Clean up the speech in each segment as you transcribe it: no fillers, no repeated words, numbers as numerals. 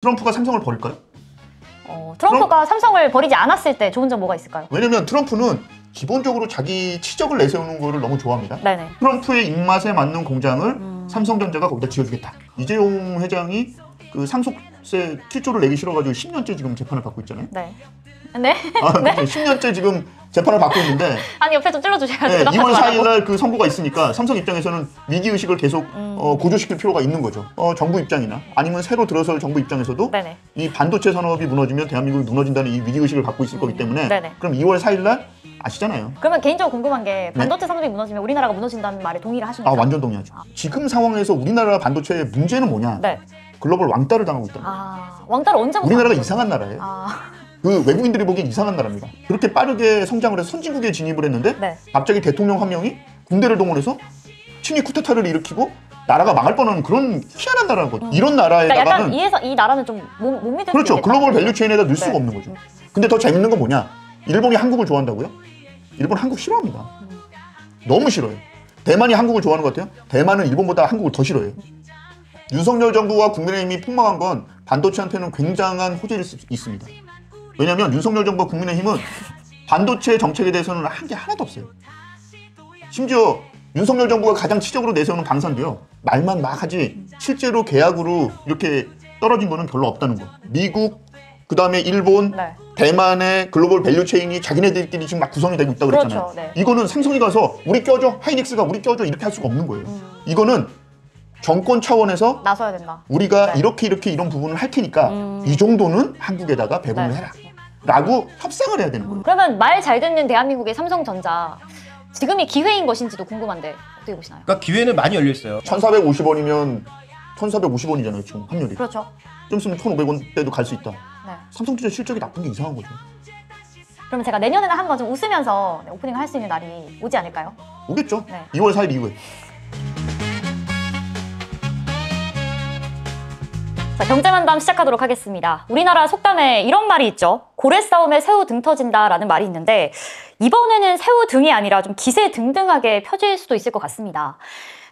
트럼프가 삼성을 버릴까요? 트럼프가 삼성을 버리지 않았을 때 좋은 점 뭐가 있을까요? 왜냐면 트럼프는 기본적으로 자기 치적을 내세우는 거를 너무 좋아합니다. 네네. 트럼프의 입맛에 맞는 공장을 삼성전자가 거기다 지어주겠다. 이재용 회장이 그 상속세 7조를 내기 싫어가지고 10년째 지금 재판을 받고 있잖아요. 네. 네? 네? 10년째 지금 재판을 받고 있는데 아니 옆에 좀 찔러주셔야죠. 네, 2월 4일날 그 선고가 있으니까 삼성 입장에서는 위기의식을 계속 고조시킬 필요가 있는 거죠. 정부 입장이나 아니면 새로 들어설 정부 입장에서도 네네. 이 반도체 산업이 무너지면 대한민국이 무너진다는 이 위기의식을 갖고 있을 거기 때문에 네네. 그럼 2월 4일날 아시잖아요. 그러면 개인적으로 궁금한 게 반도체 산업이 무너지면 우리나라가 무너진다는 말에 동의를 하십니까? 완전 동의하죠. 지금 상황에서 우리나라 반도체의 문제는 뭐냐? 네. 글로벌 왕따를 당하고 있다는 거예요. 왕따를 언제부터? 우리나라가 이상한 나라예요. 그 외국인들이 보기엔 이상한 나라입니다. 그렇게 빠르게 성장을 해서 선진국에 진입을 했는데 네. 갑자기 대통령 한 명이 군대를 동원해서 친위 쿠데타를 일으키고 나라가 망할 뻔한 그런 희한한 나라거든요. 이런 나라에다가는 그러니까 약간 이 나라는 좀 못 믿을 그렇죠. 수 있겠다. 글로벌 밸류체인에다 넣을 수가 네. 없는 거죠. 근데 더 재밌는 건 뭐냐? 일본이 한국을 좋아한다고요? 일본 한국 싫어합니다. 너무 싫어요. 대만이 한국을 좋아하는 것 같아요? 대만은 일본보다 한국을 더 싫어해요. 윤석열 정부와 국민의힘이 폭망한 건 반도체한테는 굉장한 호재일 수 있습니다. 왜냐하면 윤석열 정부와 국민의힘은 반도체 정책에 대해서는 한 게 하나도 없어요. 심지어 윤석열 정부가 가장 치적으로 내세우는 방산도요. 말만 막 하지 실제로 계약으로 이렇게 떨어진 거는 별로 없다는 거. 미국, 그 다음에 일본, 네. 대만의 글로벌 밸류체인이 자기네들끼리 지금 막 구성이 되고 있다고 그랬잖아요. 그렇죠. 네. 이거는 삼성이 가서 우리 껴줘, 하이닉스가 우리 껴줘 이렇게 할 수가 없는 거예요. 이거는 정권 차원에서 나서야 된다. 우리가 네. 이렇게 이런 부분을 할 테니까 이 정도는 한국에다가 배분을 네. 해라 라고 협상을 해야 되는 거예요. 그러면 말 잘 듣는 대한민국의 삼성전자 지금이 기회인 것인지도 궁금한데 어떻게 보시나요? 그러니까 기회는 많이 열려 있어요. 1,450원이면 1,450원이잖아요 지금 확률이. 그렇죠. 좀 있으면 1,500원대도 갈 수 있다. 네. 삼성전자 실적이 나쁜 게 이상한 거죠. 그러면 제가 내년에는 한번 좀 웃으면서 오프닝을 할 수 있는 날이 오지 않을까요? 오겠죠. 네. 2월 4일 이후에. 자, 경제만담 시작하도록 하겠습니다. 우리나라 속담에 이런 말이 있죠. 고래 싸움에 새우 등 터진다라는 말이 있는데 이번에는 새우 등이 아니라 좀 기세 등등하게 펴질 수도 있을 것 같습니다.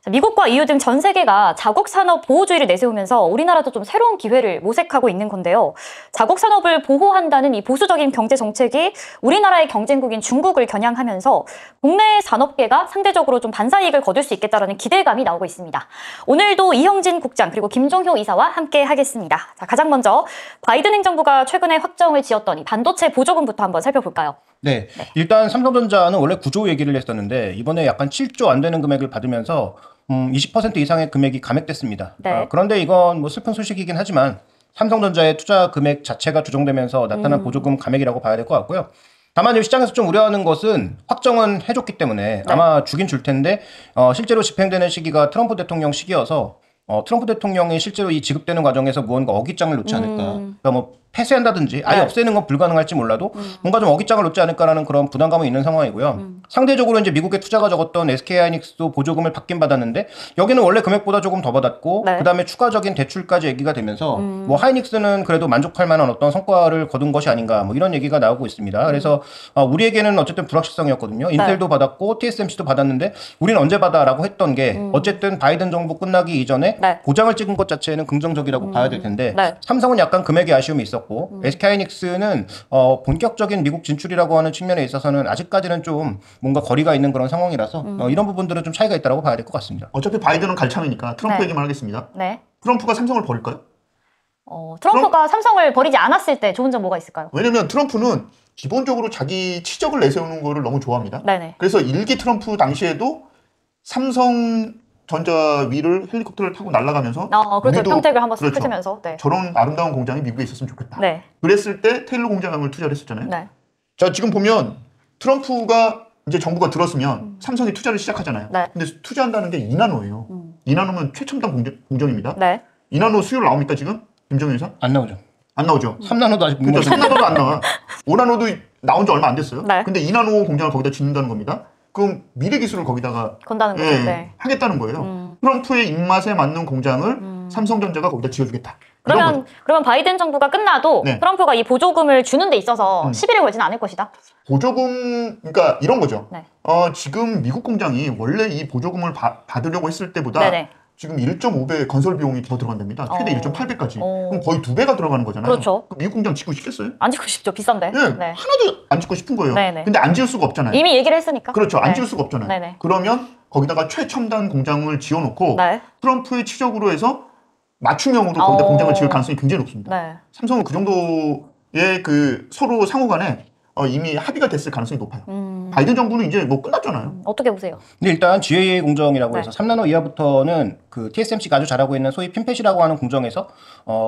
자, 미국과 EU 등 전 세계가 자국 산업 보호주의를 내세우면서 우리나라도 좀 새로운 기회를 모색하고 있는 건데요. 자국 산업을 보호한다는 이 보수적인 경제 정책이 우리나라의 경쟁국인 중국을 겨냥하면서 국내 산업계가 상대적으로 좀 반사이익을 거둘 수 있겠다라는 기대감이 나오고 있습니다. 오늘도 이형진 국장 그리고 김종효 이사와 함께 하겠습니다. 자, 가장 먼저 바이든 행정부가 최근에 확정을 지었던 이 반도체 보조금부터 한번 살펴볼까요? 네. 일단 삼성전자는 원래 9조 얘기를 했었는데 이번에 약간 7조 안 되는 금액을 받으면서 20% 이상의 금액이 감액됐습니다. 네. 그런데 이건 뭐 슬픈 소식이긴 하지만 삼성전자의 투자 금액 자체가 조정되면서 나타난 보조금 감액이라고 봐야 될 것 같고요. 다만 시장에서 좀 우려하는 것은 확정은 해줬기 때문에 아마 주긴 줄 텐데 실제로 집행되는 시기가 트럼프 대통령 시기여서 트럼프 대통령이 실제로 이 지급되는 과정에서 무언가 어깃장을 놓지 않을까. 그러니까 뭐 폐쇄한다든지 아예 없애는 건 불가능할지 몰라도 뭔가 좀 어깃장을 놓지 않을까라는 그런 부담감은 있는 상황이고요. 상대적으로 이제 미국에 투자가 적었던 SK하이닉스도 보조금을 받긴 받았는데 여기는 원래 금액보다 조금 더 받았고 그다음에 추가적인 대출까지 얘기가 되면서 뭐 하이닉스는 그래도 만족할 만한 어떤 성과를 거둔 것이 아닌가 뭐 이런 얘기가 나오고 있습니다. 그래서 우리에게는 어쨌든 불확실성이었거든요. 인텔도 받았고 TSMC도 받았는데 우리는 언제 받아라고 했던 게 어쨌든 바이든 정부 끝나기 이전에 고장을 찍은 것 자체는 긍정적이라고 봐야 될 텐데 삼성은 약간 금액의 아쉬움이 있었고 SK하이닉스는 본격적인 미국 진출이라고 하는 측면에 있어서는 아직까지는 좀 뭔가 거리가 있는 그런 상황이라서 이런 부분들은 좀 차이가 있다고 봐야 될 것 같습니다. 어차피 바이든은 갈 참이니까 트럼프 얘기만 하겠습니다. 네. 트럼프가 삼성을 버릴까요? 트럼프가 삼성을 버리지 않았을 때 좋은 점 뭐가 있을까요? 왜냐면 트럼프는 기본적으로 자기 치적을 내세우는 거를 너무 좋아합니다. 네네. 그래서 1기 트럼프 당시에도 삼성전자 위를 헬리콥터를 타고 날아가면서 그렇죠. 평택을 한번 그렇죠. 훑으면서 저런 아름다운 공장이 미국에 있었으면 좋겠다. 네. 그랬을 때 테일러 공장을 투자를 했었잖아요. 네. 자, 지금 보면 트럼프가 이제 정부가 들었으면 삼성이 투자를 시작하잖아요. 네. 근데 투자한다는 게 2나노예요. 2나노면 최첨단 공정입니다. 네. 2나노 수율 나옵니까 지금? 김정일 회사? 안 나오죠. 안 나오죠. 3나노도 아직 못 그렇죠. 나오죠. 3나노도 안 나와. 5나노도 나온 지 얼마 안 됐어요. 네. 근데 2나노 공장을 거기다 짓는다는 겁니다. 그럼 미래 기술을 거기다가 건다는 거죠. 네. 하겠다는 거예요. 트럼프의 입맛에 맞는 공장을 삼성전자가 거기다 지어주겠다. 그러면 바이든 정부가 끝나도 트럼프가 이 보조금을 주는 데 있어서 시비를 걸지는 않을 것이다. 보조금, 그러니까 이런 거죠. 네. 지금 미국 공장이 원래 이 보조금을 받으려고 했을 때보다 네네. 지금 1.5배 건설 비용이 더 들어간답니다. 최대 1.8배까지. 어. 그럼 거의 2배가 들어가는 거잖아요. 그렇죠. 그럼 미국 공장 짓고 싶겠어요? 안 짓고 싶죠. 비싼데. 예, 네. 하나도 안 짓고 싶은 거예요. 네네. 근데 안 지을 수가 없잖아요. 이미 얘기를 했으니까. 그렇죠. 안 네. 지을 수가 없잖아요. 네네. 그러면 거기다가 최첨단 공장을 지어놓고 네. 트럼프의 치적으로 해서 맞춤형으로 거기다 공장을 지을 가능성이 굉장히 높습니다. 네. 삼성은 그 정도의 그 서로 상호간에 이미 합의가 됐을 가능성이 높아요. 바이든 정부는 이제 뭐 끝났잖아요. 어떻게 보세요? 근데 일단 GAA 공정이라고 네. 해서 3나노 이하부터는 그 TSMC가 아주 잘하고 있는 소위 핀펫이라고 하는 공정에서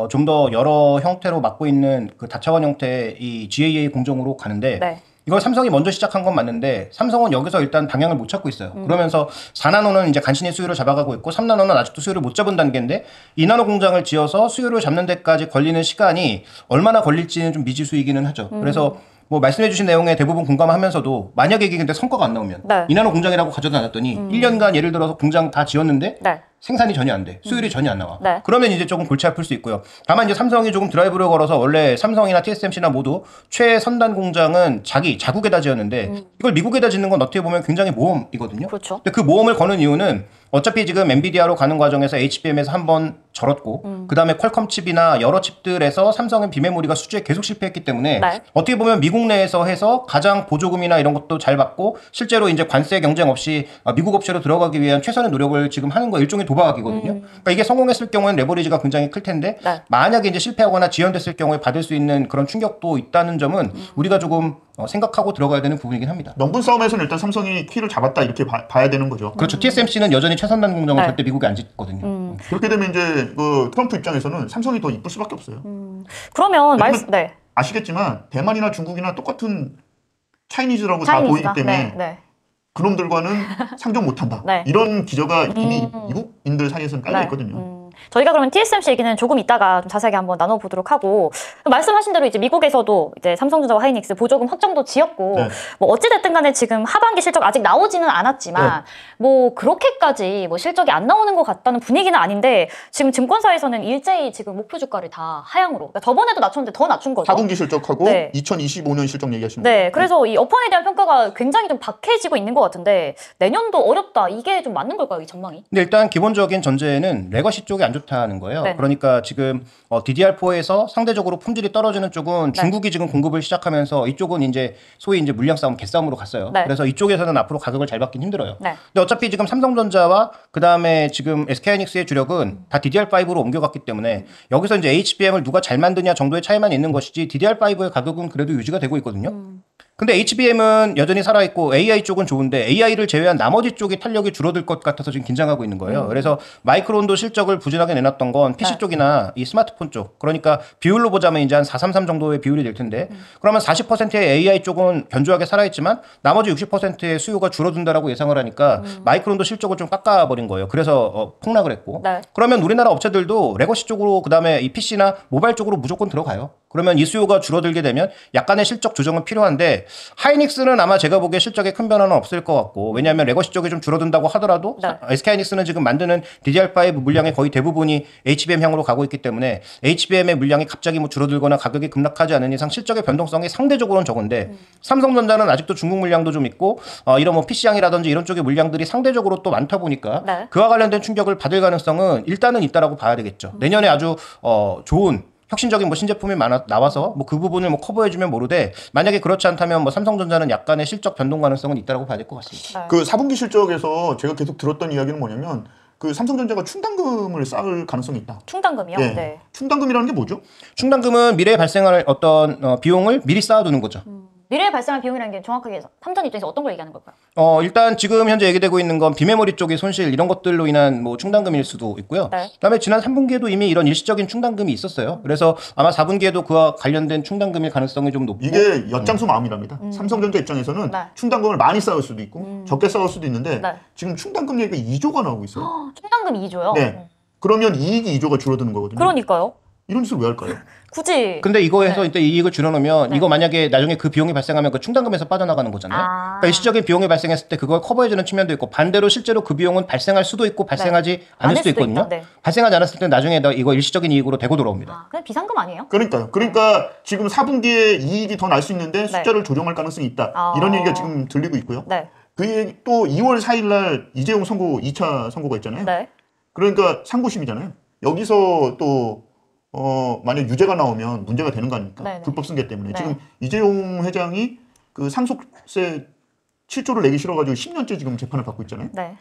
좀 더 여러 형태로 맡고 있는 그 다차원 형태의 이 GAA 공정으로 가는데 네. 이걸 삼성이 먼저 시작한 건 맞는데 삼성은 여기서 일단 방향을 못 찾고 있어요. 그러면서 4나노는 이제 간신히 수요를 잡아가고 있고 3나노는 아직도 수요를 못 잡은 단계인데 2나노 공장을 지어서 수요를 잡는 데까지 걸리는 시간이 얼마나 걸릴지는 좀 미지수이기는 하죠. 그래서 뭐 말씀해주신 내용에 대부분 공감하면서도 만약에 이게 근데 성과가 안 나오면 네. 2나노 공장이라고 가져다 놨더니 1년간 예를 들어서 공장 다 지었는데 네. 생산이 전혀 안 돼. 수율이 전혀 안 나와. 네. 그러면 이제 조금 골치 아플 수 있고요. 다만 이제 삼성이 조금 드라이브를 걸어서 원래 삼성이나 TSMC나 모두 최선단 공장은 자국에다 지었는데 이걸 미국에다 짓는 건 어떻게 보면 굉장히 모험이거든요. 그렇죠. 근데 그 모험을 거는 이유는 어차피 지금 엔비디아로 가는 과정에서 HBM에서 한번 절었고 그 다음에 퀄컴 칩이나 여러 칩들에서 삼성은 비메모리가 수주에 계속 실패했기 때문에 네. 어떻게 보면 미국 내에서 해서 가장 보조금이나 이런 것도 잘 받고 실제로 이제 관세 경쟁 없이 미국 업체로 들어가기 위한 최선의 노력을 지금 하는 거 일종의 도박이거든요. 그러니까 이게 성공했을 경우에는 레버리지가 굉장히 클 텐데 네. 만약에 이제 실패하거나 지연됐을 경우에 받을 수 있는 그런 충격도 있다는 점은 우리가 조금 생각하고 들어가야 되는 부분이긴 합니다. 명분 싸움에서는 일단 삼성이 키를 잡았다 이렇게 봐야 되는 거죠. 그렇죠. TSMC는 여전히 최선단 공정을 네. 절대 미국에 안 짓거든요. 그렇게 되면 이제 그 트럼프 입장에서는 삼성이 더 이쁠 수밖에 없어요. 그러면 왜냐면 아시겠지만 대만이나 중국이나 똑같은 차이니즈라고 다 보이기 차이니즈가? 때문에 네. 네. 그놈들과는 상종 못한다. 네. 이런 기저가 이미 미국인들 사이에서는 깔려 네. 있거든요. 저희가 그러면 TSMC 얘기는 조금 이따가 좀 자세하게 한번 나눠보도록 하고 말씀하신 대로 이제 미국에서도 이제 삼성전자와 하이닉스 보조금 확정도 지었고 네. 뭐 어찌됐든 간에 지금 하반기 실적 아직 나오지는 않았지만 뭐 그렇게까지 뭐 실적이 안 나오는 것 같다는 분위기는 아닌데 지금 증권사에서는 일제히 지금 목표 주가를 다 하향으로 그러니까 저번에도 낮췄는데 더 낮춘 거죠. 4분기 실적하고 네. 2025년 실적 얘기하시는 거예요. 네, 그래서 이 업황에 대한 평가가 굉장히 좀 박해지고 있는 것 같은데 내년도 어렵다 이게 좀 맞는 걸까요, 이 전망이? 근데 일단 기본적인 전제는 레거시 쪽이 안 좋다는 거예요. 네. 그러니까 지금 DDR4에서 상대적으로 품질이 떨어지는 쪽은 중국이 지금 공급을 시작하면서 이쪽은 이제 소위 이제 물량 싸움, 개싸움으로 갔어요. 네. 그래서 이쪽에서는 앞으로 가격을 잘 받긴 힘들어요. 네. 근데 어차피 지금 삼성전자와 그 다음에 지금 SK하이닉스의 주력은 다 DDR5로 옮겨갔기 때문에 여기서 이제 HBM을 누가 잘 만드냐 정도의 차이만 있는 것이지 DDR5의 가격은 그래도 유지가 되고 있거든요. 근데 HBM은 여전히 살아있고 AI 쪽은 좋은데 AI를 제외한 나머지 쪽이 탄력이 줄어들 것 같아서 지금 긴장하고 있는 거예요. 그래서 마이크론도 실적을 부진하게 내놨던 건 PC 쪽이나 이 스마트폰 쪽. 그러니까 비율로 보자면 이제 한 433 정도의 비율이 될 텐데 그러면 40%의 AI 쪽은 견조하게 살아있지만 나머지 60%의 수요가 줄어든다라고 예상을 하니까 마이크론도 실적을 좀 깎아버린 거예요. 그래서 폭락을 했고 네. 그러면 우리나라 업체들도 레거시 쪽으로 그다음에 이 PC나 모바일 쪽으로 무조건 들어가요. 그러면 이 수요가 줄어들게 되면 약간의 실적 조정은 필요한데 하이닉스는 아마 제가 보기에 실적에 큰 변화는 없을 것 같고 왜냐하면 레거시 쪽이 좀 줄어든다고 하더라도 네. SK하이닉스는 지금 만드는 DDR5 물량의 거의 대부분이 HBM향으로 가고 있기 때문에 HBM의 물량이 갑자기 뭐 줄어들거나 가격이 급락하지 않은 이상 실적의 변동성이 상대적으로는 적은데 삼성전자는 아직도 중국 물량도 좀 있고 이런 뭐 PC향이라든지 이런 쪽의 물량들이 상대적으로 또 많다 보니까 네. 그와 관련된 충격을 받을 가능성은 일단은 있다라고 봐야 되겠죠. 내년에 아주 좋은 혁신적인 뭐 신제품이 나와서 뭐 그 부분을 뭐 커버해주면 모르되 만약에 그렇지 않다면 뭐 삼성전자는 약간의 실적 변동 가능성은 있다라고 봐야 될 것 같습니다. 네. 그 4분기 실적에서 제가 계속 들었던 이야기는 뭐냐면 그 삼성전자가 충당금을 쌓을 가능성이 있다. 충당금이요? 예. 네. 충당금이라는 게 뭐죠? 충당금은 미래에 발생할 어떤 비용을 미리 쌓아두는 거죠. 미래에 발생할 비용이라는 게 정확하게 삼전 입장에서 어떤 걸 얘기하는 걸까요? 일단 지금 현재 얘기되고 있는 건 비메모리 쪽의 손실 이런 것들로 인한 뭐 충당금일 수도 있고요. 네. 그다음에 지난 3분기에도 이미 이런 일시적인 충당금이 있었어요. 그래서 아마 4분기에도 그와 관련된 충당금일 가능성이 좀 높고 이게 엿장수 마음이랍니다. 삼성전자 입장에서는 네. 충당금을 많이 쌓을 수도 있고 적게 쌓을 수도 있는데 네. 지금 충당금 얘기가 2조가 나오고 있어요. 충당금 2조요? 네. 그러면 이익이 2조가 줄어드는 거거든요. 그러니까요. 이런 짓을 왜 할까요? 굳이. 근데 이거에서 이제 이익을 줄여놓으면 네. 이거 만약에 나중에 그 비용이 발생하면 그 충당금에서 빠져나가는 거잖아요. 그러니까 일시적인 비용이 발생했을 때 그걸 커버해주는 측면도 있고 반대로 실제로 그 비용은 발생할 수도 있고 발생하지 않을 수도 있거든요. 있다. 네. 발생하지 않았을 때 나중에 이거 일시적인 이익으로 되고 돌아옵니다. 그냥 비상금 아니에요? 그러니까요. 그러니까 지금 4분기에 이익이 더 날 수 있는데 숫자를 조정할 가능성이 있다. 이런 얘기가 지금 들리고 있고요. 네. 그 얘기 또 2월 4일 날 이재용 선고 2차 선고가 있잖아요. 네. 그러니까 상고심이잖아요. 여기서 또 만약 유죄가 나오면 문제가 되는 거 아닙니까? 네네. 불법 승계 때문에. 네. 지금 이재용 회장이 그 상속세 7조를 내기 싫어가지고 10년째 지금 재판을 받고 있잖아요. 네.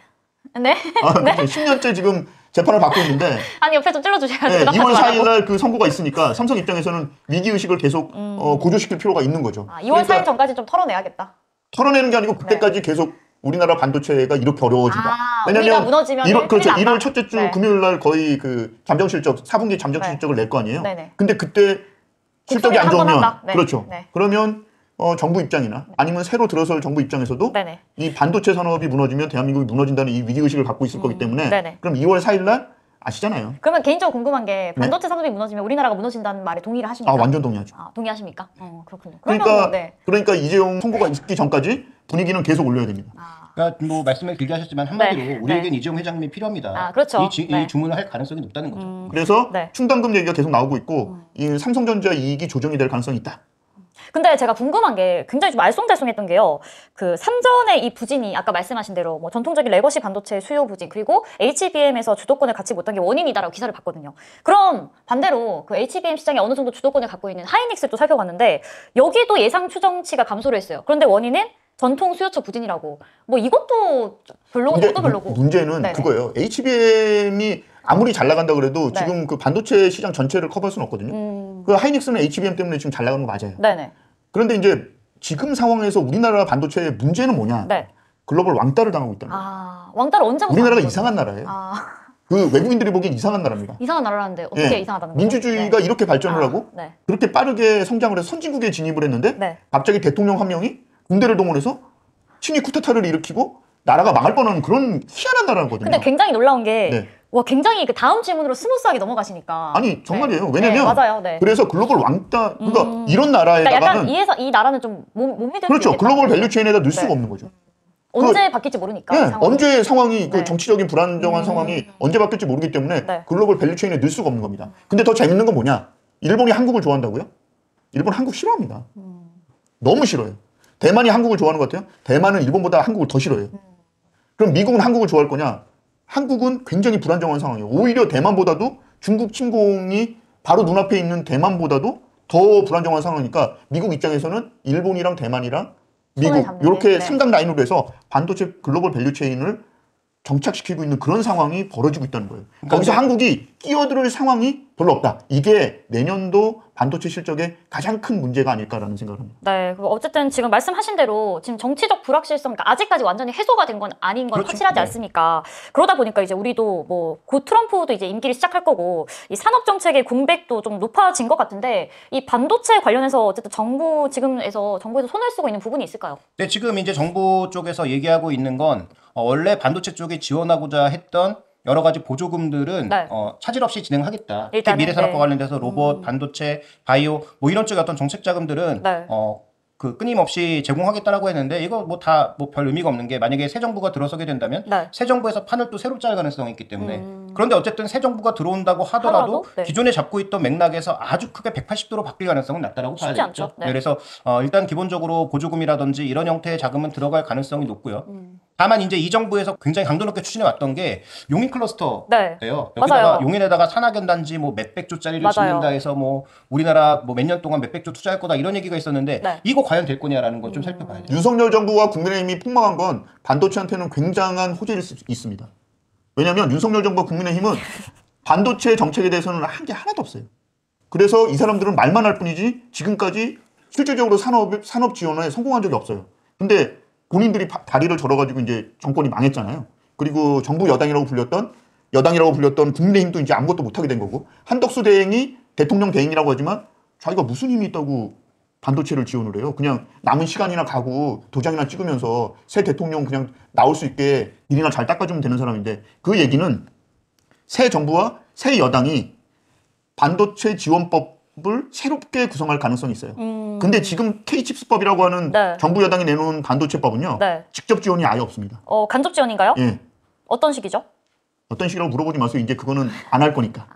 네? 아, 네? 10년째 지금 재판을 받고 있는데 아니 옆에 좀 찔러주셔야죠. 네, 대답하지 2월 말라고. 4일날 그 선고가 있으니까 삼성 입장에서는 위기의식을 계속 고조시킬 필요가 있는 거죠. 아, 2월 4일 전까지 좀 털어내야겠다. 털어내는 게 아니고 그때까지 계속 우리나라 반도체가 이렇게 어려워진다. 우리가 무너지면 그렇죠. 큰일 난다. 1월 첫째 주 네. 금요일 날 거의 그 잠정실적 4분기 잠정 네. 실적을 낼 거 아니에요. 네네. 근데 그때 실적이 안 곡소리를 한번 좋으면 한다. 네. 그렇죠. 네. 그러면 정부 입장이나 아니면 새로 들어설 정부 입장에서도 네네. 이 반도체 산업이 무너지면 대한민국이 무너진다는 이 위기의식을 갖고 있을 거기 때문에 네네. 그럼 2월 4일 날 아시잖아요. 그러면 개인적으로 궁금한 게 반도체 산업이 무너지면 우리나라가 무너진다는 말에 동의를 하십니까? 아, 완전 동의하죠. 아, 동의하십니까? 그렇군요. 그러면 그러니까 뭐, 네. 그러니까 이재용 선고가 있기 전까지 분위기는 계속 올려야 됩니다. 아, 그러니까 뭐 말씀을 길게 하셨지만 한마디로 네. 우리에겐 이재용 회장님이 필요합니다. 아, 그렇죠. 이 네. 주문을 할 가능성이 높다는 거죠. 그래서 네. 충당금 얘기가 계속 나오고 있고 이 삼성전자 이익이 조정이 될 가능성이 있다. 근데 제가 궁금한 게 굉장히 좀 알쏭달쏭했던 게요. 그 삼전의 이 부진이 아까 말씀하신 대로 뭐 전통적인 레거시 반도체 수요 부진 그리고 HBM에서 주도권을 갖지 못한 게 원인이다라고 기사를 봤거든요. 그럼 반대로 그 HBM 시장에 어느 정도 주도권을 갖고 있는 하이닉스를 또 살펴봤는데 여기도 예상 추정치가 감소를 했어요. 그런데 원인은 전통 수요처 부진이라고. 뭐 이것도 별로고 근데 저도 별로고. 문제는 네네. 그거예요. HBM이 아무리 잘 나간다 그래도 네. 지금 그 반도체 시장 전체를 커버할 수는 없거든요. 그 하이닉스는 HBM 때문에 지금 잘 나가는 거 맞아요. 네네. 그런데 이제 지금 상황에서 우리나라 반도체의 문제는 뭐냐? 네. 글로벌 왕따를 당하고 있다는 거예요. 아, 왕따를 언제부터? 우리나라가 하는 거죠? 이상한 나라예요. 아, 그 외국인들이 보기엔 이상한 나라입니다. 이상한 나라라는데 어떻게 예. 이상하다는 거죠? 민주주의가 네. 이렇게 발전을 하고 네. 그렇게 빠르게 성장을 해서 선진국에 진입을 했는데 네. 갑자기 대통령 한 명이 군대를 동원해서 친위 쿠데타를 일으키고 나라가 망할 뻔한 그런 희한한 나라거든요. 근데 굉장히 놀라운 게 네. 와, 굉장히 그 다음 질문으로 스무스하게 넘어가시니까. 아니 정말이에요. 네. 왜냐면 네, 맞아요. 네. 그래서 글로벌 왕따 그러니까 이런 그러니까 나라에다가는 약간 이 나라는 좀 못 믿을 그렇죠. 수 있겠다. 글로벌 밸류체인에다 넣을 수가 네. 없는 거죠. 언제 바뀔지 모르니까. 예, 상황이. 언제 상황이 그 네. 정치적인 불안정한 상황이 언제 바뀔지 모르기 때문에 네. 글로벌 밸류체인에 넣을 수가 없는 겁니다. 근데 더 재밌는 건 뭐냐? 일본이 한국을 좋아한다고요? 일본 한국 싫어합니다. 너무 싫어요. 대만이 한국을 좋아하는 것 같아요? 대만은 일본보다 한국을 더 싫어해요. 그럼 미국은 한국을 좋아할 거냐? 한국은 굉장히 불안정한 상황이에요. 오히려 대만보다도 중국 침공이 바로 눈앞에 있는 대만보다도 더 불안정한 상황이니까 미국 입장에서는 일본이랑 대만이랑 손을 미국 잡는 게, 이렇게 네. 3강 라인으로 해서 반도체 글로벌 밸류체인을 정착시키고 있는 그런 상황이 벌어지고 있다는 거예요. 거기서 한국이 끼어들 상황이 별로 없다. 이게 내년도 반도체 실적의 가장 큰 문제가 아닐까라는 생각을 합니다. 네, 그리고 어쨌든 지금 말씀하신 대로 지금 정치적 불확실성, 그러니까 아직까지 완전히 해소가 된 건 아닌 건 그렇죠. 확실하지 네. 않습니까? 그러다 보니까 이제 우리도 뭐 곧 트럼프도 이제 임기를 시작할 거고 이 산업 정책의 공백도 좀 높아진 것 같은데 이 반도체 관련해서 어쨌든 정부에서 손을 쓰고 있는 부분이 있을까요? 네, 지금 이제 정부 쪽에서 얘기하고 있는 건 원래 반도체 쪽에 지원하고자 했던 여러 가지 보조금들은 네. 차질 없이 진행하겠다. 특히 일단은, 미래산업과 네. 관련돼서 로봇, 반도체, 바이오 뭐 이런 쪽의 어떤 정책 자금들은 네. 그 끊임없이 제공하겠다라고 했는데 이거 뭐 다 뭐 별 의미가 없는 게 만약에 새 정부가 들어서게 된다면 네. 새 정부에서 판을 또 새로 짤 가능성이 있기 때문에 그런데 어쨌든 새 정부가 들어온다고 하더라도 네. 기존에 잡고 있던 맥락에서 아주 크게 180도로 바뀔 가능성은 낮다라고 봐야 쉽지 되겠죠. 않죠. 네. 그래서 일단 기본적으로 보조금이라든지 이런 형태의 자금은 들어갈 가능성이 높고요. 다만 이제 이 정부에서 굉장히 강도 높게 추진해 왔던 게 용인 클러스터예요. 네. 여기다가 맞아요. 용인에다가 산학연단지 뭐 몇백 조짜리를 맞아요. 짓는다 해서 뭐 우리나라 뭐 몇 년 동안 몇백 조 투자할 거다 이런 얘기가 있었는데 네. 이거 과연 될 거냐라는 건 좀 살펴봐야 돼요. 윤석열 정부와 국민의힘이 폭망한 건 반도체한테는 굉장한 호재일 수 있습니다. 왜냐하면 윤석열 정부와 국민의힘은 반도체 정책에 대해서는 한 게 하나도 없어요. 그래서 이 사람들은 말만 할 뿐이지 지금까지 실질적으로 산업 지원에 성공한 적이 없어요. 근데 본인들이 다리를 절어가지고 이제 정권이 망했잖아요. 그리고 정부 여당이라고 불렸던 국민의힘도 이제 아무것도 못하게 된 거고 한덕수 대행이 대통령 대행이라고 하지만 자기가 무슨 힘이 있다고 반도체를 지원을 해요. 그냥 남은 시간이나 가고 도장이나 찍으면서 새 대통령 그냥 나올 수 있게 일이나 잘 닦아주면 되는 사람인데 그 얘기는 새 정부와 새 여당이 반도체 지원법을 새롭게 구성할 가능성이 있어요. 근데 지금 K칩스법이라고 하는 네. 정부 여당이 내놓은 반도체법은요. 네. 직접 지원이 아예 없습니다. 간접 지원인가요? 예. 어떤 식이죠? 어떤 식이라고 물어보지 마세요. 이제 그거는 안 할 거니까.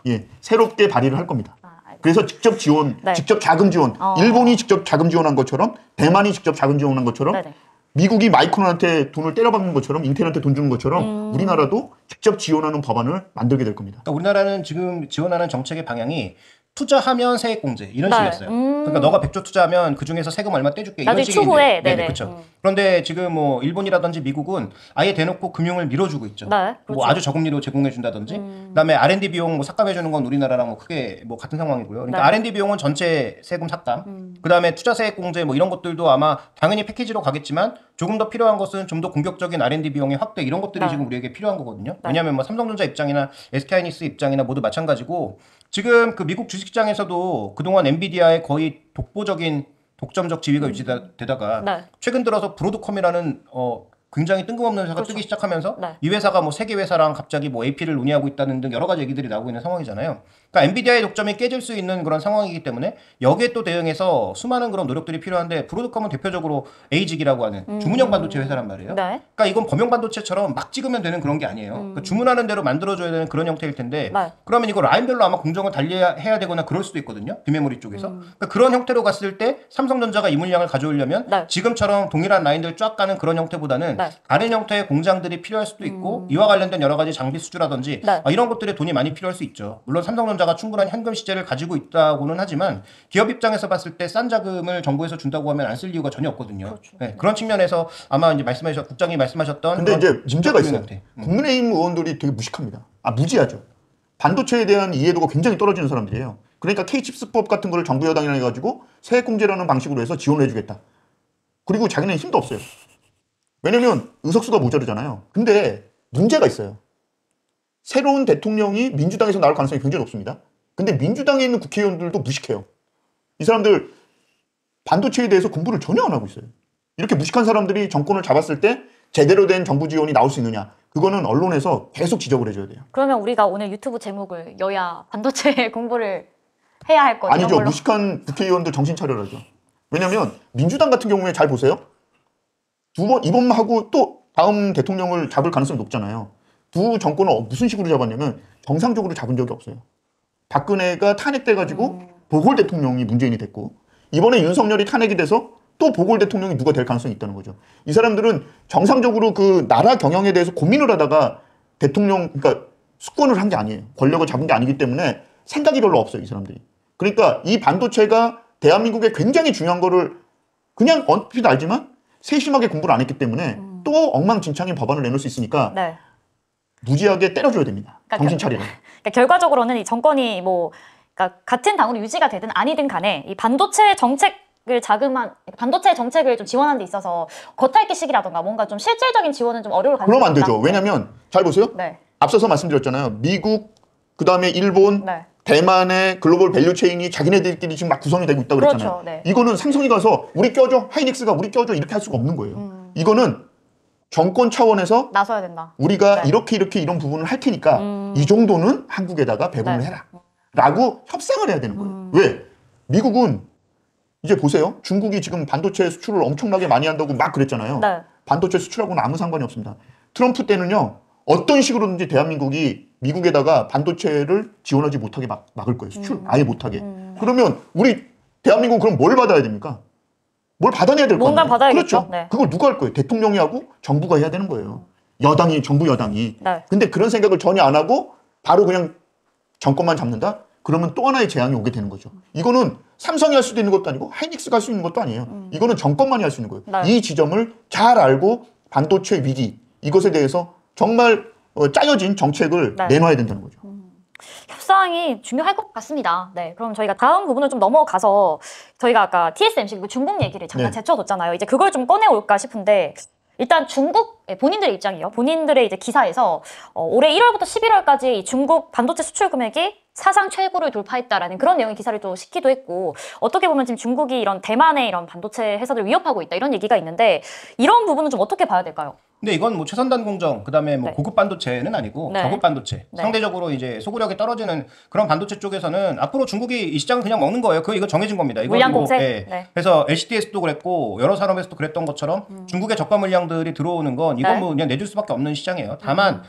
예. 새롭게 발의를 할 겁니다. 알겠습니다. 그래서 직접 지원, 네. 직접 자금 지원. 일본이 직접 자금 지원한 것처럼 대만이 직접 자금 지원한 것처럼 네네. 미국이 마이크론한테 돈을 때려박는 것처럼 인텔한테 돈 주는 것처럼 우리나라도 직접 지원하는 법안을 만들게 될 겁니다. 그러니까 우리나라는 지금 지원하는 정책의 방향이 투자하면 세액공제 이런 네. 식이었어요. 그러니까 너가 100조 투자하면 그 중에서 세금 얼마 떼줄게 이런 나중에 식인데. 추후에, 네네, 네네. 그렇죠. 그런데 지금 뭐 일본이라든지 미국은 아예 대놓고 금융을 밀어주고 있죠. 네, 그렇죠. 뭐 아주 저금리로 제공해준다든지. 그다음에 R&D 비용 뭐 삭감해주는 건 우리나라랑 뭐 크게 뭐 같은 상황이고요. 그러니까 네. R&D 비용은 전체 세금 삭감. 그다음에 투자 세액 공제 뭐 이런 것들도 아마 당연히 패키지로 가겠지만 조금 더 필요한 것은 좀 더 공격적인 R&D 비용의 확대 이런 것들이 네. 지금 우리에게 필요한 거거든요. 왜냐하면 뭐 삼성전자 입장이나 SK하이닉스 입장이나 모두 마찬가지고 지금 그 미국 주식시장에서도 그동안 엔비디아의 거의 독점적 지위가 유지되다가 네. 최근 들어서 브로드컴이라는 굉장히 뜬금없는 회사가 그렇죠. 뜨기 시작하면서 네. 이 회사가 뭐 세계 회사랑 갑자기 뭐 AP를 논의하고 있다는 등 여러 가지 얘기들이 나오고 있는 상황이잖아요. 그러니까 엔비디아의 독점이 깨질 수 있는 그런 상황이기 때문에 여기에 또 대응해서 수많은 그런 노력들이 필요한데 브로드컴은 대표적으로 에이직이라고 하는 주문형 반도체 회사란 말이에요. 네. 그러니까 이건 범용 반도체처럼 막 찍으면 되는 그런 게 아니에요. 그러니까 주문하는 대로 만들어줘야 되는 그런 형태일 텐데 네. 그러면 이거 라인별로 아마 공정을 달리해야 되거나 그럴 수도 있거든요. 비메모리 쪽에서. 그러니까 그런 형태로 갔을 때 삼성전자가 이 물량을 가져오려면 네. 지금처럼 동일한 라인들 쫙 가는 그런 형태보다는 네. 다른 형태의 공장들이 필요할 수도 있고 이와 관련된 여러 가지 장비 수주라든지 네. 이런 것들에 돈이 많이 필요할 수 있죠. 물론 삼성전자가 충분한 현금 시재를 가지고 있다고는 하지만 기업 입장에서 봤을 때 싼 자금을 정부에서 준다고 하면 안 쓸 이유가 전혀 없거든요. 그렇죠. 네, 그런 측면에서 아마 이제 국장이 말씀하셨던 근데 그런 이제 문제가 있어요. 형태. 국민의힘 의원들이 되게 무식합니다. 무지하죠. 반도체에 대한 이해도가 굉장히 떨어지는 사람들이에요. 그러니까 K칩스법 같은 거를 정부 여당이랑 해가지고 세액공제라는 방식으로 해서 지원을 해주겠다. 그리고 자기는 힘도 없어요. 왜냐면 의석수가 모자르잖아요. 근데 문제가 있어요. 새로운 대통령이 민주당에서 나올 가능성이 굉장히 높습니다. 근데 민주당에 있는 국회의원들도 무식해요. 이 사람들 반도체에 대해서 공부를 전혀 안 하고 있어요. 이렇게 무식한 사람들이 정권을 잡았을 때 제대로 된 정부 지원이 나올 수 있느냐. 그거는 언론에서 계속 지적을 해줘야 돼요. 그러면 우리가 오늘 유튜브 제목을 여야 반도체 공부를 해야 할 거 이런 아니죠. 걸로? 무식한 국회의원들 정신 차려야죠. 왜냐면 민주당 같은 경우에 잘 보세요. 이번만 하고 또 다음 대통령을 잡을 가능성이 높잖아요. 두 정권은 무슨 식으로 잡았냐면 정상적으로 잡은 적이 없어요. 박근혜가 탄핵돼가지고 보궐 대통령이 문재인이 됐고 이번에 윤석열이 탄핵이 돼서 또 보궐 대통령이 누가 될 가능성이 있다는 거죠. 이 사람들은 정상적으로 그 나라 경영에 대해서 고민을 하다가 대통령, 그러니까 수권을 한 게 아니에요. 권력을 잡은 게 아니기 때문에 생각이 별로 없어요, 이 사람들이. 그러니까 이 반도체가 대한민국에 굉장히 중요한 거를 그냥 얼핏 알지만 세심하게 공부를 안 했기 때문에 또 엉망진창인 법안을 내놓을 수 있으니까 네. 무지하게 때려줘야 됩니다. 그러니까 정신 차리라. 그러니까 결과적으로는 이 정권이 뭐 그러니까 같은 당으로 유지가 되든 아니든 간에 이 반도체 정책을 반도체 정책을 좀 지원하는 데 있어서 겉핥기식이라던가 뭔가 좀 실질적인 지원은 좀 어려울 가능성이 그러면 안 되죠. 있다. 왜냐면 잘 보세요. 네. 앞서서 말씀드렸잖아요. 미국, 그다음에 일본, 네. 대만의 글로벌 밸류 체인이 자기네들끼리 지금 막 구성이 되고 있다고 그랬잖아요. 그렇죠. 네. 이거는 삼성이 가서 우리 껴줘, 하이닉스가 우리 껴줘 이렇게 할 수가 없는 거예요. 이거는 정권 차원에서 나서야 된다. 우리가 네. 이렇게 이런 부분을 할 테니까 이 정도는 한국에다가 배분을 네. 해라. 라고 협상을 해야 되는 거예요. 왜? 미국은 이제 보세요. 중국이 지금 반도체 수출을 엄청나게 많이 한다고 막 그랬잖아요. 네. 반도체 수출하고는 아무 상관이 없습니다. 트럼프 때는요. 어떤 식으로든지 대한민국이 미국에다가 반도체를 지원하지 못하게 막을 거예요. 수출 아예 못하게. 그러면 우리 대한민국은 그럼 뭘 받아야 됩니까? 뭘 받아내야 될 거 아니에요? 뭔가 받아야겠죠. 그렇죠. 네. 그걸 누가 할 거예요? 대통령이 하고 정부가 해야 되는 거예요. 여당이, 정부 여당이. 네. 근데 그런 생각을 전혀 안 하고 바로 그냥 정권만 잡는다? 그러면 또 하나의 재앙이 오게 되는 거죠. 이거는 삼성이 할 수도 있는 것도 아니고 하이닉스가 할 수 있는 것도 아니에요. 이거는 정권만이 할 수 있는 거예요. 네. 이 지점을 잘 알고 반도체 위기 이것에 대해서 정말 짜여진 정책을 네. 내놔야 된다는 거죠. 협상이 중요할 것 같습니다. 네, 그럼 저희가 다음 부분을 좀 넘어가서 저희가 아까 TSMC 그 중국 얘기를 잠깐 네. 제쳐뒀잖아요. 이제 그걸 좀 꺼내올까 싶은데 일단 중국 본인들의 입장이요. 본인들의 이제 기사에서 올해 1월부터 11월까지 중국 반도체 수출 금액이 사상 최고를 돌파했다라는 그런 내용의 기사를 또 싣기도 했고 어떻게 보면 지금 중국이 이런 대만의 이런 반도체 회사들을 위협하고 있다 이런 얘기가 있는데 이런 부분은 좀 어떻게 봐야 될까요? 근데 이건 뭐 최선단 공정, 그다음에 뭐 네. 고급 반도체는 아니고 네. 저급 반도체. 네. 상대적으로 이제 소구력이 떨어지는 그런 반도체 쪽에서는 앞으로 중국이 이 시장을 그냥 먹는 거예요. 이거 정해진 겁니다. 이거 물량 뭐, 공세? 예. 네. 그래서 LCD에서도 그랬고 여러 산업에서도 그랬던 것처럼 중국의 저가 물량들이 들어오는 건 이건 네. 뭐 그냥 내줄 수밖에 없는 시장이에요. 다만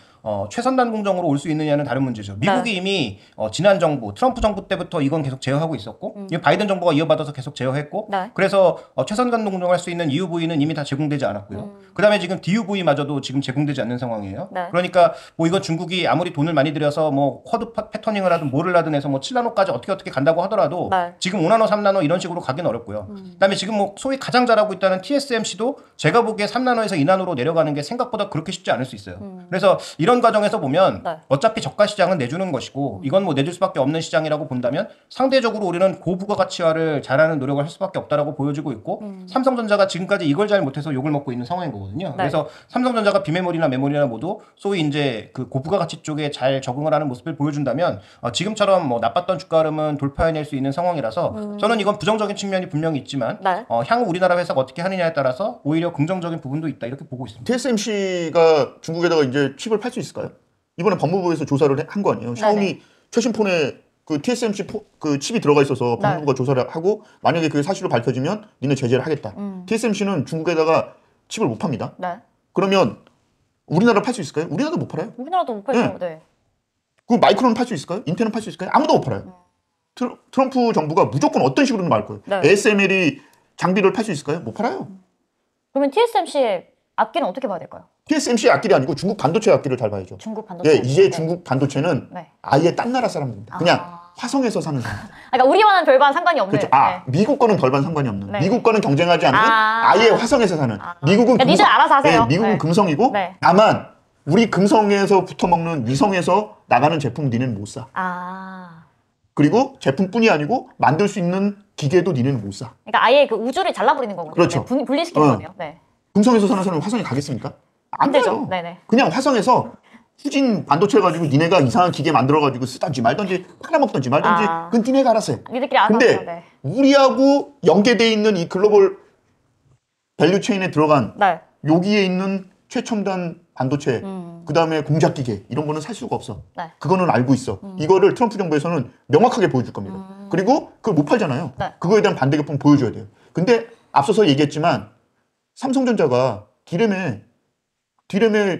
최선단 공정으로 올 수 있느냐는 다른 문제죠. 미국이 이미 지난 정부 트럼프 정부 때부터 이건 계속 제어하고 있었고 이 바이든 정부가 이어받아서 계속 제어했고 네. 그래서 최선단 공정할 수 있는 EUV는 이미 다 제공되지 않았고요. 그다음에 지금 DUV마저도 지금 제공되지 않는 상황이에요. 네. 그러니까 뭐 이건 중국이 아무리 돈을 많이 들여서 뭐 쿼드 패터닝을 하든 뭐를 하든 해서 뭐 7나노까지 어떻게 간다고 하더라도 네. 지금 5나노, 3나노 이런 식으로 가기는 어렵고요. 그다음에 지금 뭐 소위 가장 잘하고 있다는 TSMC도 제가 보기에 3나노에서 2나노로 내려가는 게 생각보다 그렇게 쉽지 않을 수 있어요. 그래서 이런 과정에서 보면 네. 어차피 저가 시장은 내주는 것이고 이건 뭐 내줄 수밖에 없는 시장이라고 본다면 상대적으로 우리는 고부가가치화를 잘하는 노력을 할 수밖에 없다라고 보여지고 있고 삼성전자가 지금까지 이걸 잘 못해서 욕을 먹고 있는 상황인 거거든요. 네. 그래서 삼성전자가 비메모리나 메모리나 모두 소위 이제 그 고부가가치 쪽에 잘 적응을 하는 모습을 보여준다면 지금처럼 뭐 나빴던 주가 흐름은 돌파해낼 수 있는 상황이라서 저는 이건 부정적인 측면이 분명히 있지만 네. 향후 우리나라 회사가 어떻게 하느냐에 따라서 오히려 긍정적인 부분도 있다 이렇게 보고 있습니다. TSMC가 중국에다가 이제 칩을 팔 수 있을까요? 이번에 법무부에서 조사를 한 거 아니에요? 샤오미 최신 폰에 그 TSMC 그 칩이 들어가 있어서 법무부가 조사를 하고 만약에 그게 사실로 밝혀지면 니네 제재를 하겠다. TSMC는 중국에다가 칩을 못 팝니다. 네. 그러면 우리나라 팔 수 있을까요? 우리나라도 못 팔아요. 우리나라도 못 팔죠. 네. 그 마이크론 팔 수 있을까요? 인텔은 팔 수 있을까요? 아무도 못 팔아요. 트럼프 정부가 무조건 어떤 식으로든 말 거예요. 네. ASML이 장비를 팔 수 있을까요? 못 팔아요. 그러면 TSMC의 앞길은 어떻게 봐야 될까요? TSMC의 앞길이 아니고 중국 반도체 앞길을 잘 봐야죠. 중국 반도체. 예, 이제 네. 중국 반도체는 네. 아예 딴 나라 사람입니다. 그냥 화성에서 사는 사람. 그러니까 우리와는 별반 상관이 없는. 그렇죠. 네. 미국 거는 별반 상관이 없는. 네. 미국 거는 경쟁하지 않는 아예 화성에서 사는. 미국은 그러니까 니들 알아서 하세요. 네, 미국은 네. 금성이고 네. 다만 우리 금성에서 붙어 먹는 위성에서 나가는 제품 니네는 못 사. 그리고 제품뿐이 아니고 만들 수 있는 기계도 니네는 못 사. 그러니까 아예 그 우주를 잘라버리는 거군요. 그렇죠. 네, 분리시키는 거네요. 네. 금성에서 사는 사람이 화성에 가겠습니까? 안 되죠. 돼요. 네네. 그냥 화성에서 후진 반도체 가지고 니네가 이상한 기계 만들어가지고 쓰든지 말든지 팔아먹든지 말든지 그건 니네가 알아서 해. 니들끼리 알아서 근데 하세요. 네. 우리하고 연계돼 있는 이 글로벌 밸류 체인에 들어간 네. 여기에 있는 최첨단 반도체 그다음에 공작 기계 이런 거는 살 수가 없어. 네. 그거는 알고 있어. 이거를 트럼프 정부에서는 명확하게 보여줄 겁니다. 그리고 그걸 못 팔잖아요. 네. 그거에 대한 반대 개품 보여줘야 돼요. 근데 앞서서 얘기했지만 삼성전자가 디램의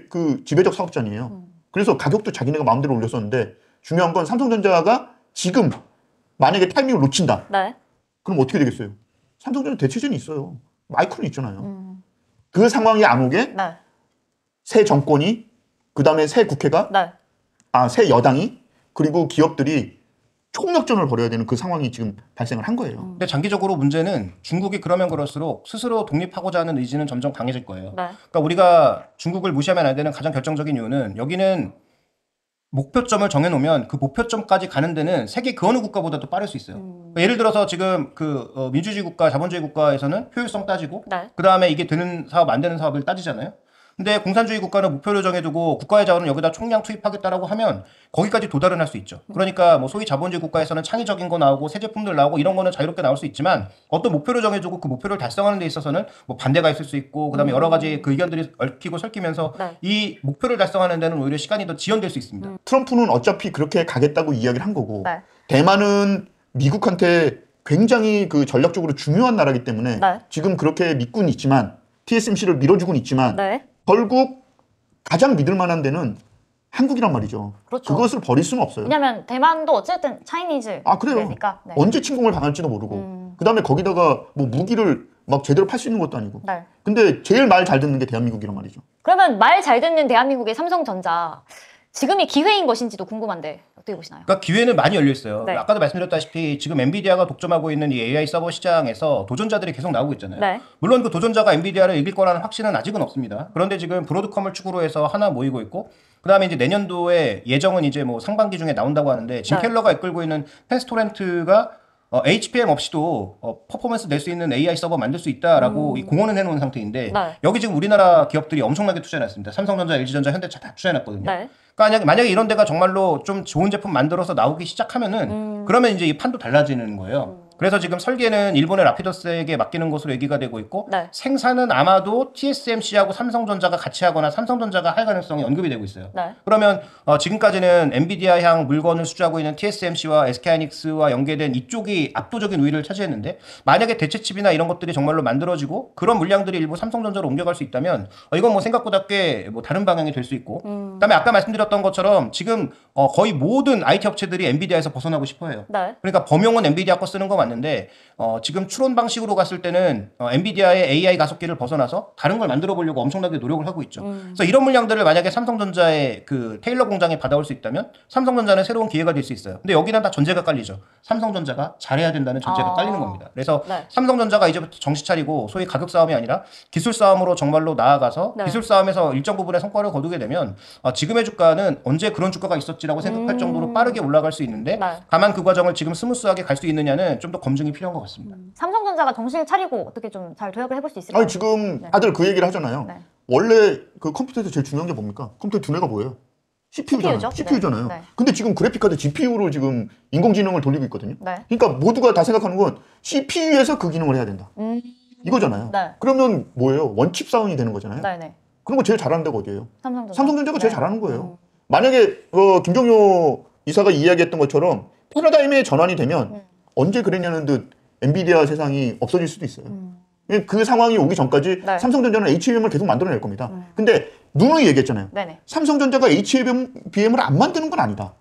그 지배적 사업자니에요. 그래서 가격도 자기네가 마음대로 올렸었는데 중요한 건 삼성전자가 지금 만약에 타이밍을 놓친다. 네. 그럼 어떻게 되겠어요? 삼성전자 대체전이 있어요. 마이크론 있잖아요. 그 상황이 안 오게 네. 새 정권이 그다음에 새 국회가 네. 새 여당이 그리고 기업들이 총력전을 벌여야 되는 그 상황이 지금 발생을 한 거예요. 근데 장기적으로 문제는 중국이 그러면 그럴수록 스스로 독립하고자 하는 의지는 점점 강해질 거예요. 네. 그러니까 우리가 중국을 무시하면 안 되는 가장 결정적인 이유는 여기는 목표점을 정해놓으면 그 목표점까지 가는 데는 세계 그 어느 국가보다도 빠를 수 있어요. 그러니까 예를 들어서 지금 민주주의 국가, 자본주의 국가에서는 효율성 따지고 네. 그 다음에 이게 되는 사업, 안 되는 사업을 따지잖아요. 근데 공산주의 국가는 목표를 정해두고 국가의 자원을 여기다 총량 투입하겠다라고 하면 거기까지 도달은 할 수 있죠. 그러니까 뭐 소위 자본주의 국가에서는 창의적인 거 나오고 새 제품들 나오고 이런 거는 자유롭게 나올 수 있지만 어떤 목표를 정해주고 그 목표를 달성하는 데 있어서는 뭐 반대가 있을 수 있고 그다음에 여러 가지 그 의견들이 얽히고 설키면서 네. 이 목표를 달성하는 데는 오히려 시간이 더 지연될 수 있습니다. 트럼프는 어차피 그렇게 가겠다고 이야기를 한 거고 네. 대만은 미국한테 굉장히 그 전략적으로 중요한 나라이기 때문에 네. 지금 그렇게 믿고는 있지만 TSMC를 밀어주고는 있지만 네. 결국 가장 믿을 만한 데는 한국이란 말이죠. 그렇죠. 그것을 버릴 수는 없어요. 왜냐면 대만도 어쨌든 차이니즈. 그래요. 그러니까. 네. 언제 침공을 당할지도 모르고 그다음에 거기다가 뭐 무기를 막 제대로 팔 수 있는 것도 아니고 네. 근데 제일 말 잘 듣는 게 대한민국이란 말이죠. 그러면 말 잘 듣는 대한민국의 삼성전자 지금이 기회인 것인지도 궁금한데 어떻게 보시나요? 그러니까 기회는 많이 열려 있어요. 네. 아까도 말씀드렸다시피 지금 엔비디아가 독점하고 있는 이 AI 서버 시장에서 도전자들이 계속 나오고 있잖아요. 네. 물론 그 도전자가 엔비디아를 이길 거라는 확신은 아직은 없습니다. 그런데 지금 브로드컴을 축으로 해서 하나 모이고 있고 그다음에 이제 내년도에 예정은 이제 뭐 상반기 중에 나온다고 하는데 짐 네. 켈러가 이끌고 있는 펜스토렌트가 HBM 없이도 퍼포먼스 낼 수 있는 AI 서버 만들 수 있다라고 공언은 해놓은 상태인데 네. 여기 지금 우리나라 기업들이 엄청나게 투자해놨습니다. 삼성전자, LG전자, 현대차 다 투자해놨거든요. 네. 그러니까 만약에 이런 데가 정말로 좀 좋은 제품 만들어서 나오기 시작하면은 그러면 이제 이 판도 달라지는 거예요. 그래서 지금 설계는 일본의 라피더스에게 맡기는 것으로 얘기가 되고 있고 네. 생산은 아마도 TSMC하고 삼성전자가 같이 하거나 삼성전자가 할 가능성이 언급이 되고 있어요. 네. 그러면 지금까지는 엔비디아향 물건을 수주하고 있는 TSMC와 SK하이닉스와 연계된 이쪽이 압도적인 우위를 차지했는데 만약에 대체칩이나 이런 것들이 정말로 만들어지고 그런 물량들이 일부 삼성전자로 옮겨갈 수 있다면 이건 뭐 생각보다 꽤 뭐 다른 방향이 될 수 있고 그다음에 아까 말씀드렸던 것처럼 지금 거의 모든 IT 업체들이 엔비디아에서 벗어나고 싶어해요. 네. 그러니까 범용은 엔비디아 거 쓰는 거 맞는데 지금 추론 방식으로 갔을 때는 엔비디아의 AI 가속기를 벗어나서 다른 걸 만들어 보려고 엄청나게 노력을 하고 있죠. 그래서 이런 물량들을 만약에 삼성전자의 그 테일러 공장에 받아올 수 있다면 삼성전자는 새로운 기회가 될 수 있어요. 근데 여기는 다 전제가 깔리죠. 삼성전자가 잘해야 된다는 전제가 깔리는 겁니다. 그래서 네. 삼성전자가 이제부터 정신 차리고 소위 가격 싸움이 아니라 기술 싸움으로 정말로 나아가서 네. 기술 싸움에서 일정 부분의 성과를 거두게 되면 지금의 주가는 언제 그런 주가가 있었지라고 생각할 정도로 빠르게 올라갈 수 있는데 네. 다만 그 과정을 지금 스무스하게 갈 수 있느냐는 좀 더 검증이 필요한 것 같습니다. 삼성전자가 정신을 차리고 어떻게 좀 잘 도약을 해볼 수 있을까요? 아니 지금 다들 그 얘기를 하잖아요. 네. 원래 그 컴퓨터에서 제일 중요한 게 뭡니까? 컴퓨터 두뇌가 뭐예요? CPU잖아요. CPU 죠? CPU잖아요. 네. 근데 지금 그래픽카드 GPU로 지금 인공지능을 돌리고 있거든요. 네. 그러니까 모두가 다 생각하는 건 CPU에서 그 기능을 해야 된다. 이거잖아요. 네. 그러면 뭐예요? 원칩 싸움이 되는 거잖아요. 네네. 그런 거 제일 잘하는 데가 어디예요? 삼성전자가 제일 네. 잘하는 거예요. 만약에 김종효 이사가 이야기했던 것처럼 패러다임의 전환이 되면 언제 그랬냐는 듯 엔비디아 세상이 없어질 수도 있어요. 그 상황이 오기 전까지 네. 삼성전자는 HBM을 계속 만들어낼 겁니다. 근데 누누이 얘기했잖아요. 네네. 삼성전자가 HBM을 안 만드는 건 아니다.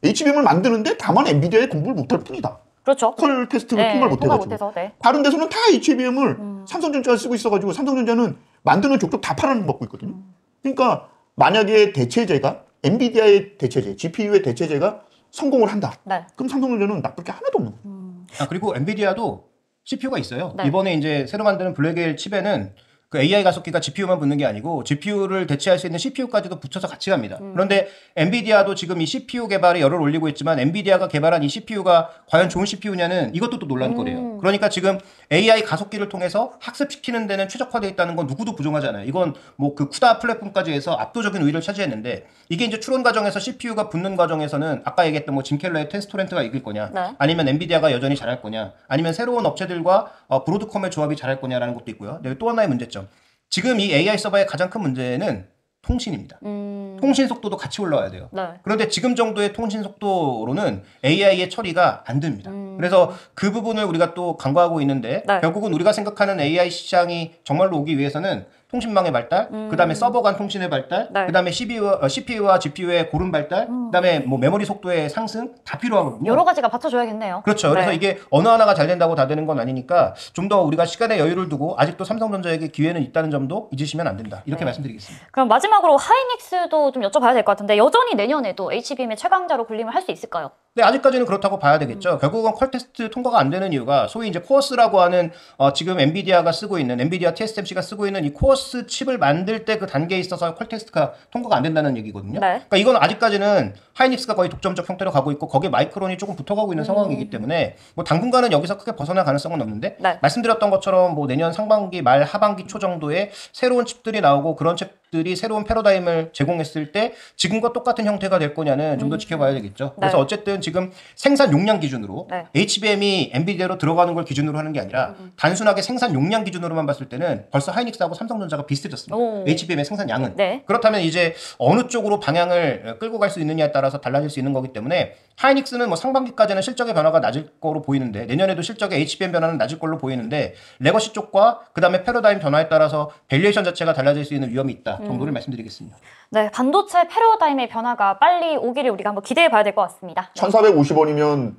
HBM을 만드는데 다만 엔비디아에 공부를 못할 뿐이다. 그렇죠. 퀄 테스트를 네, 통과를 통과 못해가지고. 못해서, 네. 다른 데서는 다 HBM을 삼성전자가 쓰고 있어가지고 삼성전자는 만드는 족족 다 팔아먹고 있거든요. 그러니까 만약에 대체제가 엔비디아의 대체제, GPU의 대체제가 성공을 한다. 네. 그럼 삼성전자는 나쁠 게 하나도 없는 거예요. 그리고 엔비디아도 CPU가 있어요. 네. 이번에 이제 새로 만드는 블랙엘 칩에는 그 AI 가속기가 GPU만 붙는 게 아니고 GPU를 대체할 수 있는 CPU까지도 붙여서 같이 갑니다. 그런데 엔비디아도 지금 이 CPU 개발에 열을 올리고 있지만 엔비디아가 개발한 이 CPU가 과연 좋은 CPU냐는 이것도 또 논란거리예요. 그러니까 지금 AI 가속기를 통해서 학습시키는 데는 최적화되어 있다는 건 누구도 부정하지 않아요. 이건 뭐 그 쿠다 플랫폼까지 해서 압도적인 우위를 차지했는데 이게 이제 추론 과정에서 CPU가 붙는 과정에서는 아까 얘기했던 뭐 짐 켈러의 텐스토렌트가 이길 거냐, 네. 아니면 엔비디아가 여전히 잘할 거냐, 아니면 새로운 업체들과 브로드컴의 조합이 잘할 거냐라는 것도 있고요. 근데 또 하나의 문제점. 지금 이 AI 서버의 가장 큰 문제는 통신입니다. 통신 속도도 같이 올라와야 돼요. 네. 그런데 지금 정도의 통신 속도로는 AI의 처리가 안 됩니다. 그래서 그 부분을 우리가 또 간과하고 있는데 네. 결국은 우리가 생각하는 AI 시장이 정말로 오기 위해서는 통신망의 발달, 그다음에 서버 간 통신의 발달, 네. 그다음에 CPU와 GPU의 고른 발달, 그다음에 뭐 메모리 속도의 상승 다 필요하거든요. 여러 가지가 받쳐줘야겠네요. 그렇죠. 그래서 네. 이게 어느 하나가 잘 된다고 다 되는 건 아니니까 좀 더 우리가 시간의 여유를 두고 아직도 삼성전자에게 기회는 있다는 점도 잊으시면 안 된다. 이렇게 말씀드리겠습니다. 그럼 마지막으로 하이닉스도 좀 여쭤봐야 될 것 같은데 여전히 내년에도 HBM의 최강자로 군림을 할 수 있을까요? 네, 아직까지는 그렇다고 봐야 되겠죠. 결국은 퀄 테스트 통과가 안 되는 이유가 소위 이제 코어스라고 하는 지금 엔비디아가 쓰고 있는 엔비디아 TSMC가 쓰고 있는 이 코어스 칩을 만들 때 그 단계에 있어서 퀄 테스트가 통과가 안 된다는 얘기거든요. 네. 그러니까 이건 아직까지는 하이닉스가 거의 독점적 형태로 가고 있고 거기에 마이크론이 조금 붙어가고 있는 상황이기 때문에 뭐 당분간은 여기서 크게 벗어날 가능성은 없는데 네. 말씀드렸던 것처럼 뭐 내년 상반기 말 하반기 초 정도에 새로운 칩들이 나오고 그런 칩들이 새로운 패러다임을 제공했을 때 지금과 똑같은 형태가 될 거냐는 좀 더 지켜봐야 되겠죠. 그래서 네. 어쨌든 지금 생산 용량 기준으로 네. HBM이 엔비디아로 들어가는 걸 기준으로 하는 게 아니라 단순하게 생산 용량 기준으로만 봤을 때는 벌써 하이닉스하고 삼성전자가 비슷해졌습니다. 오. HBM의 생산 양은. 네. 그렇다면 이제 어느 쪽으로 방향을 끌고 갈 수 있느냐에 따라서 달라질 수 있는 거기 때문에 하이닉스는 뭐 상반기까지는 실적의 변화가 낮을 거로 보이는데 내년에도 실적의 HBM 변화는 낮을 걸로 보이는데 레거시 쪽과 그다음에 패러다임 변화에 따라서 밸류에이션 자체가 달라질 수 있는 위험이 있다 정도를 말씀드리겠습니다. 네, 반도체 패러다임의 변화가 빨리 오기를 우리가 한번 기대해 봐야 될 것 같습니다. 1,450원이면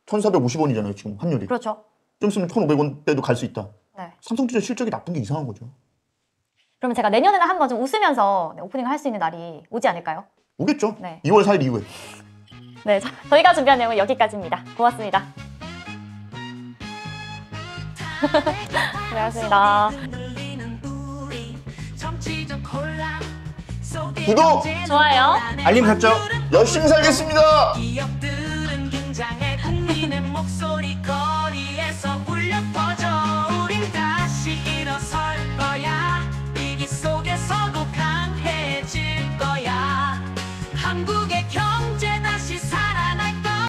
1,450원이잖아요, 지금 환율이. 그렇죠. 좀 있으면 1,500원대도 갈 수 있다. 네. 삼성전자 실적이 나쁜 게 이상한 거죠. 그러면 제가 내년에는 한번 좀 웃으면서 오프닝을 할 수 있는 날이 오지 않을까요? 오겠죠? 네. 2월 4일 이후에. 네, 저희가 준비한 내용은 여기까지입니다. 고맙습니다. 고맙습니다. 구독! 좋아요. 알림 설정. 열심히 살겠습니다! 기업들은 긴장해 국민의 목소리 거리에서 울려 퍼져 우린 다시 일어설 거야 위기 속에서도 강해질 거야 한국의